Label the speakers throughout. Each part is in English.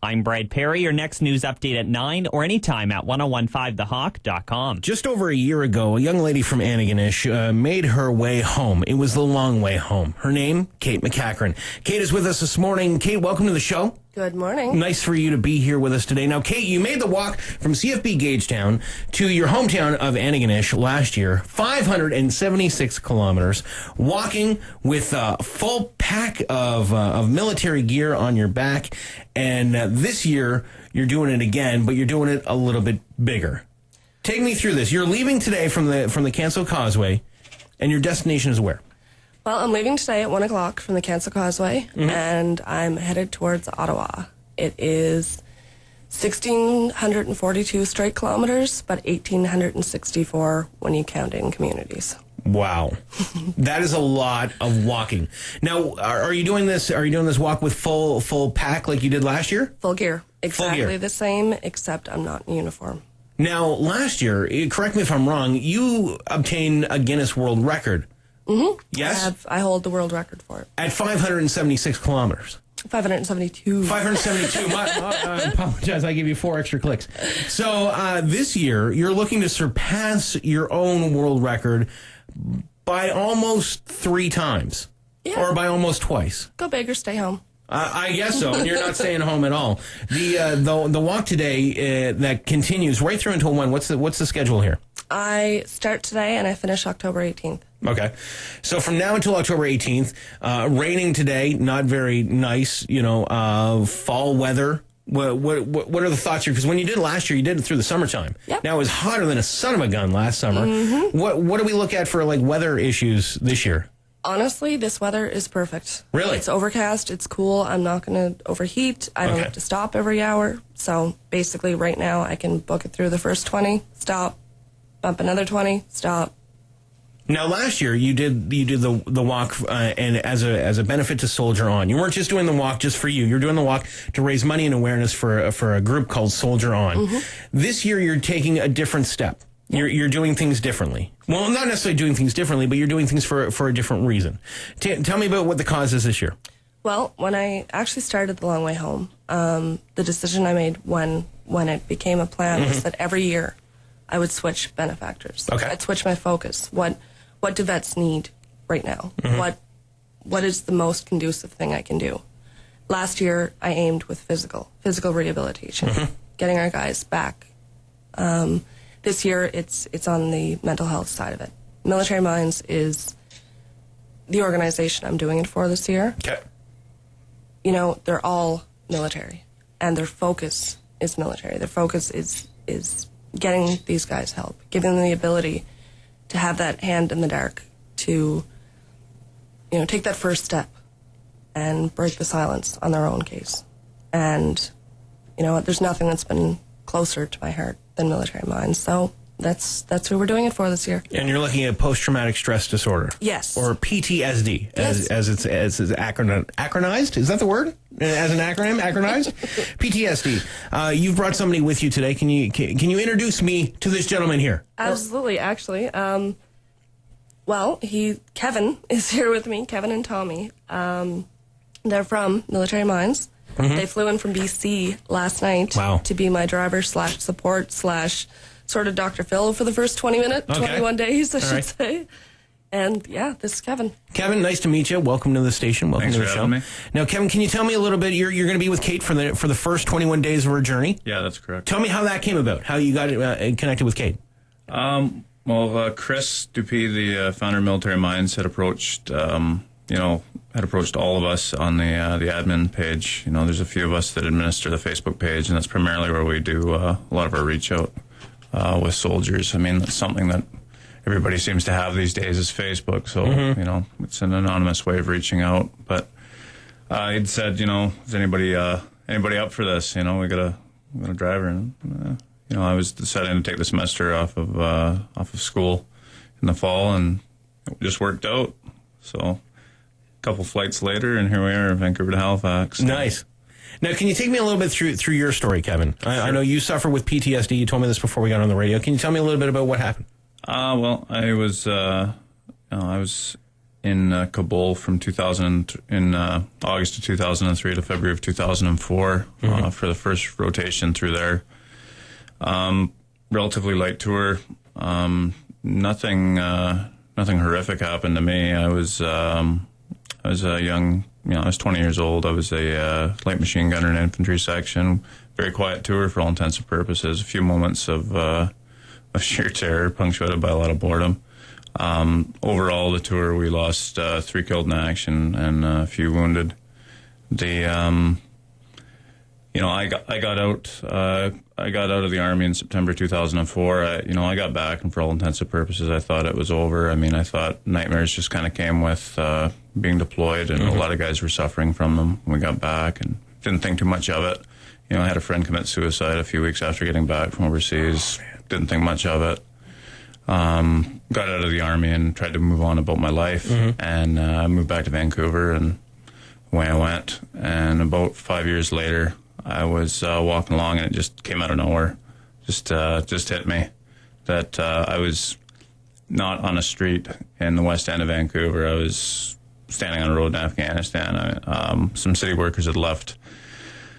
Speaker 1: I'm Brad Perry. Your next news update at 9 or anytime at 1015thehawk.com.
Speaker 2: Just over a year ago, a young lady from Antigonish made her way home. It was the long way home. Her name, Kate MacEachern. Kate is with us this morning. Kate, welcome to the show.
Speaker 3: Good morning.
Speaker 2: Nice for you to be here with us today. Now, Kate, you made the walk from CFB Gagetown to your hometown of Antigonish last year, 576 kilometers, walking with a full pack of military gear on your back. And this year, you're doing it again, but you're doing it a little bit bigger. Take me through this. You're leaving today from the Canso Causeway, and your destination is where?
Speaker 3: Well, I'm leaving today at 1 o'clock from the Canso Causeway, and I'm headed towards Ottawa. It is 1,642 straight kilometers, but 1,864 when you count in communities.
Speaker 2: Wow. That is a lot of walking. Now, are you doing this walk with full pack like you did last year?
Speaker 3: Full gear. Exactly
Speaker 2: Full gear.
Speaker 3: the same, except I'm not in uniform.
Speaker 2: Now, last year, correct me if I'm wrong, you obtained a Guinness World Record.
Speaker 3: Mm-hmm.
Speaker 2: Yes?
Speaker 3: I hold the world record for it.
Speaker 2: At 576 kilometers.
Speaker 3: 572.
Speaker 2: 572. I apologize. I gave you 4 extra clicks. So this year, you're looking to surpass your own world record by almost 3 times.
Speaker 3: Yeah.
Speaker 2: Or by almost twice.
Speaker 3: Go big or stay home.
Speaker 2: I guess so. And you're not staying home at all. The walk today that continues right through until when? What's the schedule here? I
Speaker 3: start today and I finish October 18th.
Speaker 2: Okay. So from now until October 18th, raining today, not very nice, fall weather. What are the thoughts here? Because when you did it last year, you did it through the summertime.
Speaker 3: Yep.
Speaker 2: Now it was hotter than a son of a gun last summer. Mm-hmm. What do we look at for weather issues this year?
Speaker 3: Honestly, this weather is perfect.
Speaker 2: Really?
Speaker 3: It's overcast. It's cool. I'm not going to overheat. I don't have to stop every hour. So basically right now I can book it through the first 20, stop, bump another 20, stop.
Speaker 2: Now, last year you did the walk and as a benefit to Soldier On. You weren't just doing the walk just for you. You're doing the walk to raise money and awareness for a group called Soldier On. Mm-hmm. This year you're taking a different step. You're doing things differently. Well, not necessarily doing things differently, but you're doing things for a different reason. Tell me about what the cause is this year.
Speaker 3: Well, when I actually started the long way home, the decision I made when it became a plan was that every year I would switch benefactors.
Speaker 2: Okay.
Speaker 3: I'd switch my focus. What do vets need right now? Mm-hmm. What is the most conducive thing I can do? Last year, I aimed with physical rehabilitation, getting our guys back. This year, it's on the mental health side of it. Military Minds is the organization I'm doing it for this year.
Speaker 2: Okay.
Speaker 3: They're all military, and their focus is military. Their focus is getting these guys help, giving them the ability to have that hand in the dark to, take that first step and break the silence on their own case. And, there's nothing that's been closer to my heart than Military Minds. So that's who we're doing it for this year.
Speaker 2: And you're looking at post-traumatic stress disorder.
Speaker 3: Yes.
Speaker 2: Or PTSD,
Speaker 3: yes.
Speaker 2: as it's acronized. Is that the word? As an acronym, acronized? PTSD. You've brought somebody with you today. Can you introduce me to this gentleman here?
Speaker 3: Absolutely, actually. Kevin is here with me. Kevin and Tommy. They're from Military Minds. Mm-hmm. They flew in from BC last night to be my driver /support/ sort of Dr. Phil for the first 21 days, I should say. And this is Kevin.
Speaker 2: Kevin, nice to meet you. Welcome to the station. Welcome to the show. Me. Now, Kevin, can you tell me a little bit? You're going to be with Kate for the first 21 days of her journey.
Speaker 4: Yeah, that's correct.
Speaker 2: Tell me how that came about. How you got connected with Kate.
Speaker 4: Chris Dupuy, the founder of Military Minds, had approached all of us on the admin page. There's a few of us that administer the Facebook page, and that's primarily where we do a lot of our reach out with soldiers. I mean, that's something that everybody seems to have these days is Facebook. So, it's an anonymous way of reaching out. But he'd said, is anybody up for this? We got a driver. And, I was deciding to take the semester off of school in the fall, and it just worked out. So a couple flights later, and here we are, Vancouver to Halifax.
Speaker 2: Nice. Now, can you take me a little bit through your story, Kevin? Sure. I know you suffer with PTSD. You told me this before we got on the radio. Can you tell me a little bit about what happened?
Speaker 4: I was in Kabul from August of 2003 to February of 2004 for the first rotation through there. Relatively light tour. Nothing horrific happened to me. I was a young, I was 20 years old. I was a light machine gunner in infantry section. Very quiet tour for all intents and purposes. A few moments of sheer terror, punctuated by a lot of boredom. Overall, the tour, we lost 3 killed in action and a few wounded. I got out. I got out of the Army in September 2004. I got back, and for all intents and purposes, I thought it was over. I mean, I thought nightmares just kind of came with being deployed, and a lot of guys were suffering from them when we got back, and didn't think too much of it. I had a friend commit suicide a few weeks after getting back from overseas. Didn't think much of it. Got out of the Army and tried to move on about my life, and moved back to Vancouver, and away I went. And about 5 years later, I was walking along, and it just came out of nowhere. Just hit me that I was not on a street in the west end of Vancouver. I was standing on a road in Afghanistan. Some city workers had left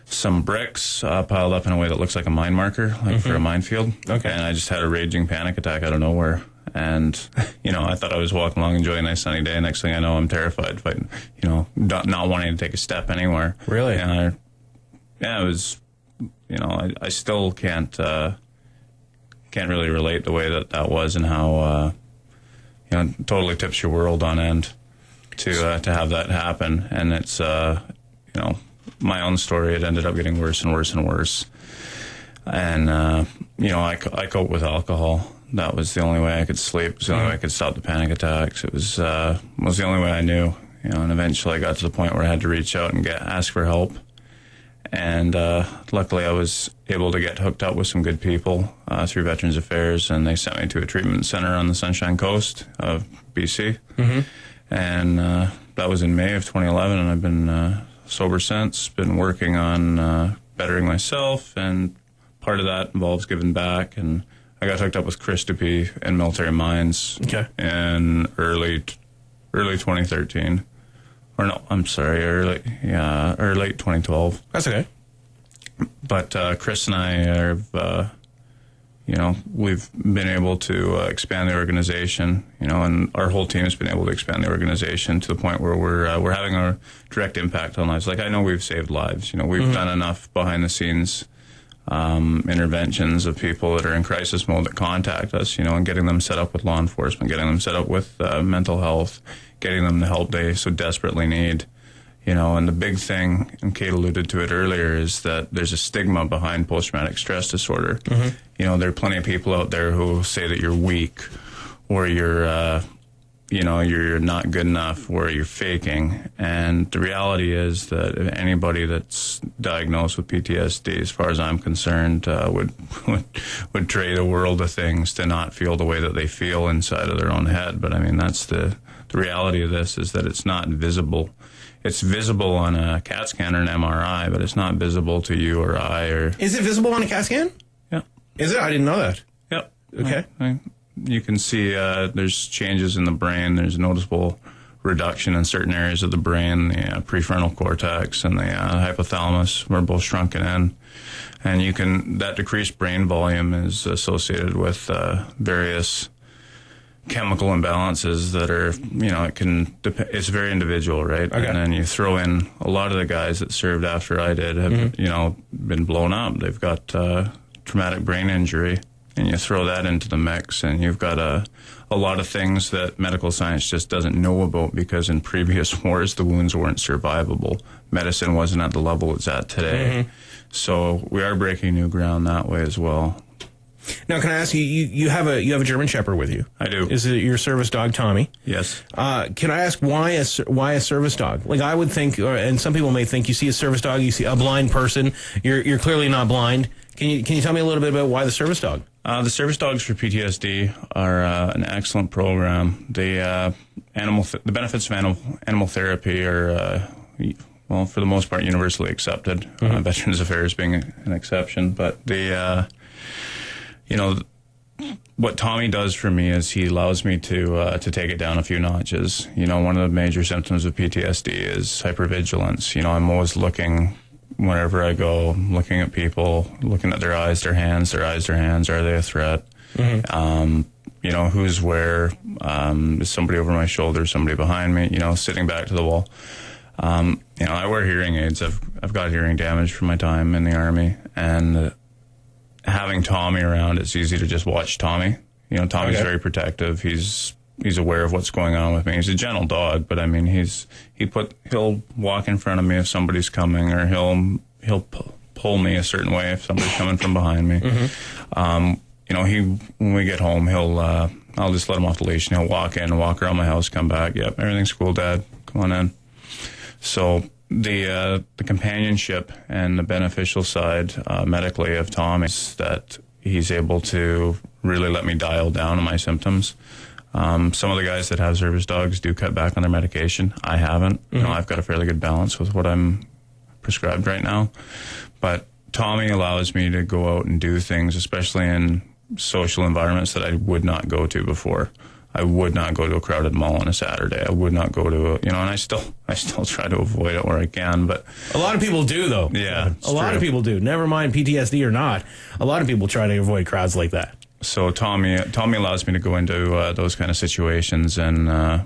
Speaker 4: some bricks piled up in a way that looks like a mine marker, like for a minefield. Okay. And I just had a raging panic attack out of nowhere. And, I thought I was walking along enjoying a nice sunny day. Next thing I know, I'm terrified, fighting, not wanting to take a step anywhere.
Speaker 2: Really?
Speaker 4: And it was, I still can't really relate the way that was, and how, totally tips your world on end to have that happen. And it's, my own story, it ended up getting worse and worse and worse. And, I cope with alcohol. That was the only way I could sleep. It was the only way I could stop the panic attacks. It was the only way I knew, and eventually I got to the point where I had to reach out and ask for help. And luckily I was able to get hooked up with some good people through Veterans Affairs, and they sent me to a treatment center on the Sunshine Coast of BC. And that was in May of 2011, and I've been sober since. Been working on bettering myself, and part of that involves giving back. And I got hooked up with Chris Dupuy in Military Mines in early 2013. Or no, I'm sorry, or late 2012.
Speaker 2: That's okay.
Speaker 4: But Chris and I have, we've been able to expand the organization, and our whole team has been able to expand the organization to the point where we're having a direct impact on lives. Like, I know we've saved lives. We've done enough behind the scenes interventions of people that are in crisis mode that contact us, and getting them set up with law enforcement, getting them set up with mental health, getting them the help they so desperately need. And the big thing, and Kate alluded to it earlier, is that there's a stigma behind post-traumatic stress disorder. There are plenty of people out there who say that you're weak, or you're not good enough, or you're faking. And the reality is that anybody that's diagnosed with PTSD, as far as I'm concerned, would trade a world of things to not feel the way that they feel inside of their own head. But I mean, that's the reality of this, is that it's not visible. It's visible on a CAT scan or an MRI, but it's not visible to you or I. Or
Speaker 2: is it visible on a CAT scan?
Speaker 4: Yeah.
Speaker 2: Is it? I didn't know that.
Speaker 4: Yep.
Speaker 2: Okay.
Speaker 4: You can see there's changes in the brain. There's noticeable reduction in certain areas of the brain, the prefrontal cortex and the hypothalamus were both shrunken in. And that decreased brain volume is associated with various chemical imbalances that are, it's very individual, right? Okay. And then you throw in a lot of the guys that served after I did have, been blown up. They've got traumatic brain injury, and you throw that into the mix, and you've got a lot of things that medical science just doesn't know about, because in previous wars, the wounds weren't survivable. Medicine wasn't at the level it's at today. So we are breaking new ground that way as well.
Speaker 2: Now, can I ask you? You have a German Shepherd with you.
Speaker 4: I do.
Speaker 2: Is it your service dog, Tommy?
Speaker 4: Yes.
Speaker 2: Can I ask why a service dog? Like, I would think, and some people may think, you see a service dog, you see a blind person. You're clearly not blind. Can you tell me a little bit about why the service dog?
Speaker 4: The service dogs for PTSD are an excellent program. The benefits of animal therapy are for the most part universally accepted. Veterans Affairs being an exception, but what Tommy does for me is he allows me to take it down a few notches. You know, one of the major symptoms of PTSD is hypervigilance. You know, I'm always looking wherever I go, looking at people, looking at their eyes, their hands, their eyes, their hands. Are they a threat? You know, who's where? Is somebody over my shoulder? Somebody behind me? You know, sitting back to the wall. You know, I wear hearing aids. I've got hearing damage from my time in the Army, and having Tommy around, it's easy to just watch Tommy. You know, Tommy's very protective. He's aware of what's going on with me. He's a gentle dog, but I mean, he'll walk in front of me if somebody's coming, or he'll pull me a certain way if somebody's coming from behind me. You know, when we get home, I'll just let him off the leash, and he'll walk in, walk around my house, come back. Yep, everything's cool, Dad. Come on in. So the companionship and the beneficial side medically of Tom is that he's able to really let me dial down on my symptoms. Some of the guys that have service dogs do cut back on their medication. I haven't. You know, I've got a fairly good balance with what I'm prescribed right now. But Tommy allows me to go out and do things, especially in social environments that I would not go to before. I would not go to a crowded mall on a Saturday. I would not go to and I still try to avoid it where I can, but
Speaker 2: a lot of people do, though.
Speaker 4: Yeah,
Speaker 2: a lot of people do. Never mind PTSD or not. A lot of people try to avoid crowds like that.
Speaker 4: So Tommy allows me to go into those kind of situations, and I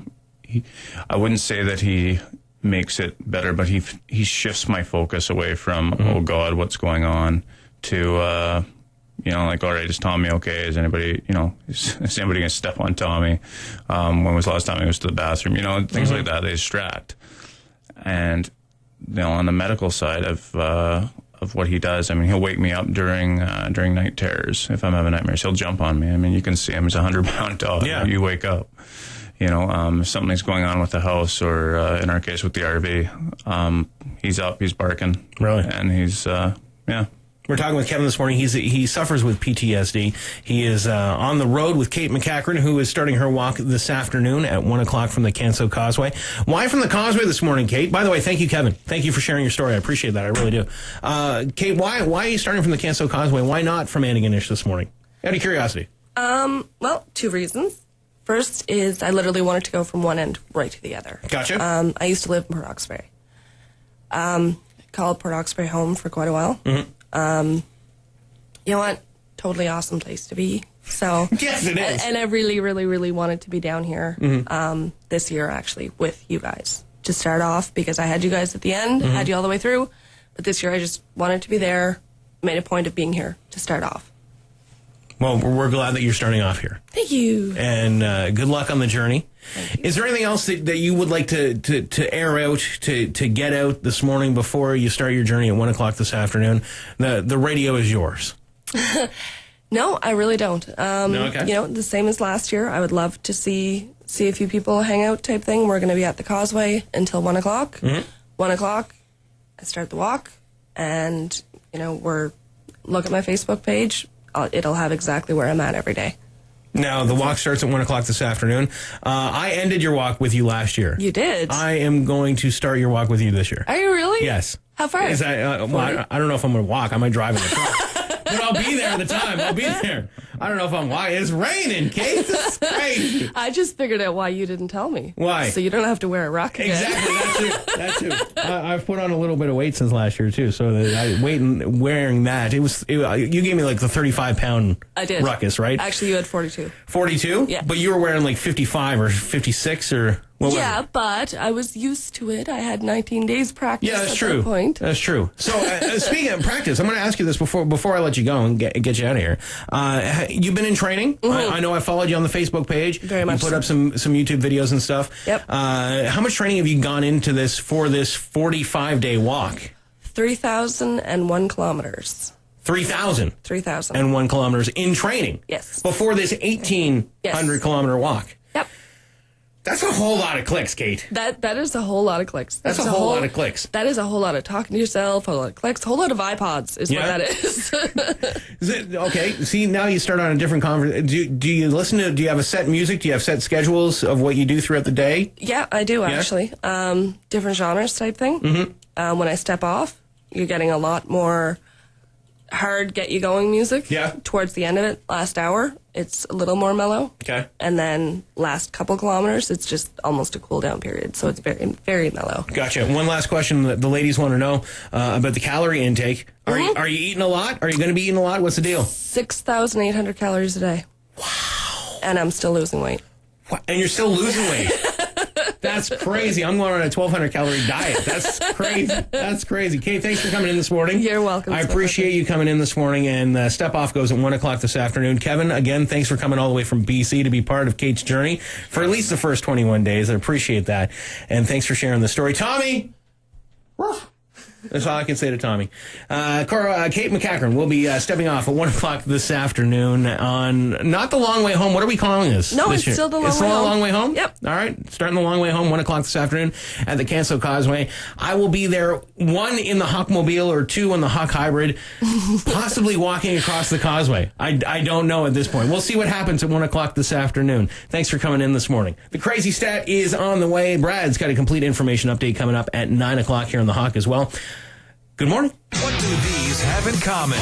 Speaker 4: wouldn't say that he makes it better, but he shifts my focus away from oh God, what's going on, to you know, like, all right, is Tommy okay? Is anybody gonna step on Tommy? When was the last time he was to the bathroom? You know, things like that. They distract. And you know, on the medical side of what he does, I mean, he'll wake me up during night terrors. If I'm having nightmares, he'll jump on me. I mean, you can see him. He's a 100-pound dog. Yeah. You wake up. You know, if something's going on with the house, or in our case with the RV, he's up, he's barking.
Speaker 2: Really?
Speaker 4: And he's yeah.
Speaker 2: We're talking with Kevin this morning. He suffers with PTSD. He is on the road with Kate MacEachern, who is starting her walk this afternoon at 1 o'clock from the Canso Causeway. Why from the Causeway this morning, Kate? By the way, thank you, Kevin. Thank you for sharing your story. I appreciate that. I really do. Kate, why are you starting from the Canso Causeway? Why not from Antigonish this morning? Out of curiosity.
Speaker 3: Well, 2 reasons. First is I literally wanted to go from one end right to the other.
Speaker 2: Gotcha.
Speaker 3: I used to live in Port Hawkesbury. Called Port Hawkesbury home for quite a while. You know what? Totally awesome place to be. So
Speaker 2: yes, it is.
Speaker 3: And I really, really, really wanted to be down here this year, actually, with you guys to start off, because I had you guys at the end, had you all the way through. But this year I just wanted to be there, made a point of being here to start off.
Speaker 2: Well, we're glad that you're starting off here.
Speaker 3: Thank you.
Speaker 2: And good luck on the journey. Is there anything else that you would like to air out, to get out this morning before you start your journey at 1 o'clock this afternoon? The radio is yours.
Speaker 3: No, I really don't.
Speaker 2: No, okay.
Speaker 3: You know, the same as last year. I would love to see a few people hang out type thing. We're going to be at the Causeway until 1 o'clock. 1 o'clock, I start the walk, and, you know, look at my Facebook page. It'll have exactly where I'm at every day.
Speaker 2: Now, the walk starts at 1 o'clock this afternoon. I ended your walk with you last year.
Speaker 3: You did?
Speaker 2: I am going to start your walk with you this year.
Speaker 3: Are you really?
Speaker 2: Yes.
Speaker 3: How far?
Speaker 2: I don't know if I'm going to walk. I might drive in the truck. But I'll be there at the time. I'll be there. I don't know if I'm walking. It's raining, Kate. This is great.
Speaker 3: I just figured out why you didn't tell me.
Speaker 2: Why?
Speaker 3: So you don't have to wear a rock again.
Speaker 2: Exactly. That too. I've put on a little bit of weight since last year, too. So wearing that, you gave me like the 35-pound ruckus, right?
Speaker 3: Actually, you had 42.
Speaker 2: 42?
Speaker 3: Yeah.
Speaker 2: But you were wearing like 55 or 56 or...
Speaker 3: Yeah, but I was used to it. I had 19 days practice
Speaker 2: that's
Speaker 3: at
Speaker 2: true.
Speaker 3: that point.
Speaker 2: That's true. So, speaking of practice, I'm going to ask you this before I let you go and get you out of here. You've been in training. I know I followed you on the Facebook page.
Speaker 3: Very much.
Speaker 2: You put up some YouTube videos and stuff.
Speaker 3: Yep.
Speaker 2: How much training have you gone into this for this 45-day walk?
Speaker 3: 3,001 kilometers.
Speaker 2: 3,000?
Speaker 3: 3,000.
Speaker 2: And 1 kilometers in training?
Speaker 3: Yes.
Speaker 2: Before this 1,800-kilometer walk?
Speaker 3: Yep.
Speaker 2: That's a whole lot of clicks, Kate.
Speaker 3: That is a whole lot of clicks.
Speaker 2: That's a whole lot of clicks.
Speaker 3: That is a whole lot of talking to yourself, a whole lot of clicks, a whole lot of iPods is what that is.
Speaker 2: Okay, see, now you start on a different conversation. Do you listen to, do you have a set music? Do you have set schedules of what you do throughout the day?
Speaker 3: Yeah, I do, actually. Different genres type thing. When I step off, you're getting a lot more hard, get you going music.
Speaker 2: Yeah.
Speaker 3: Towards the end of it, last hour, it's a little more mellow.
Speaker 2: Okay.
Speaker 3: And then last couple kilometers, it's just almost a cool down period. So it's very, very mellow.
Speaker 2: Gotcha. One last question that the ladies want to know about the calorie intake. Are you eating a lot? Are you going to be eating a lot? What's the deal?
Speaker 3: 6,800 calories a day.
Speaker 2: Wow.
Speaker 3: And I'm still losing weight.
Speaker 2: What? And you're still losing weight. That's crazy. I'm going on a 1,200 calorie diet. That's crazy. That's crazy. Kate, thanks for coming in this morning.
Speaker 3: You're welcome.
Speaker 2: I appreciate you coming in this morning. And Step Off goes at 1 o'clock this afternoon. Kevin, again, thanks for coming all the way from BC to be part of Kate's journey for at least the first 21 days. I appreciate that. And thanks for sharing the story. Tommy! That's all I can say to Tommy. Kate MacEachern will be stepping off at 1 o'clock this afternoon on not the long way home. What are we calling this?
Speaker 3: No,
Speaker 2: this
Speaker 3: it's
Speaker 2: year?
Speaker 3: still the long
Speaker 2: it's
Speaker 3: way
Speaker 2: still
Speaker 3: home.
Speaker 2: The long way home?
Speaker 3: Yep.
Speaker 2: All right. Starting the long way home, 1 o'clock this afternoon at the Canso Causeway. I will be there, 1 in the Hawkmobile or 2 in the Hawk Hybrid, possibly walking across the causeway. I don't know at this point. We'll see what happens at 1 o'clock this afternoon. Thanks for coming in this morning. The Crazy Stat is on the way. Brad's got a complete information update coming up at 9 o'clock here on the Hawk as well. Good morning.
Speaker 5: What do these have in common?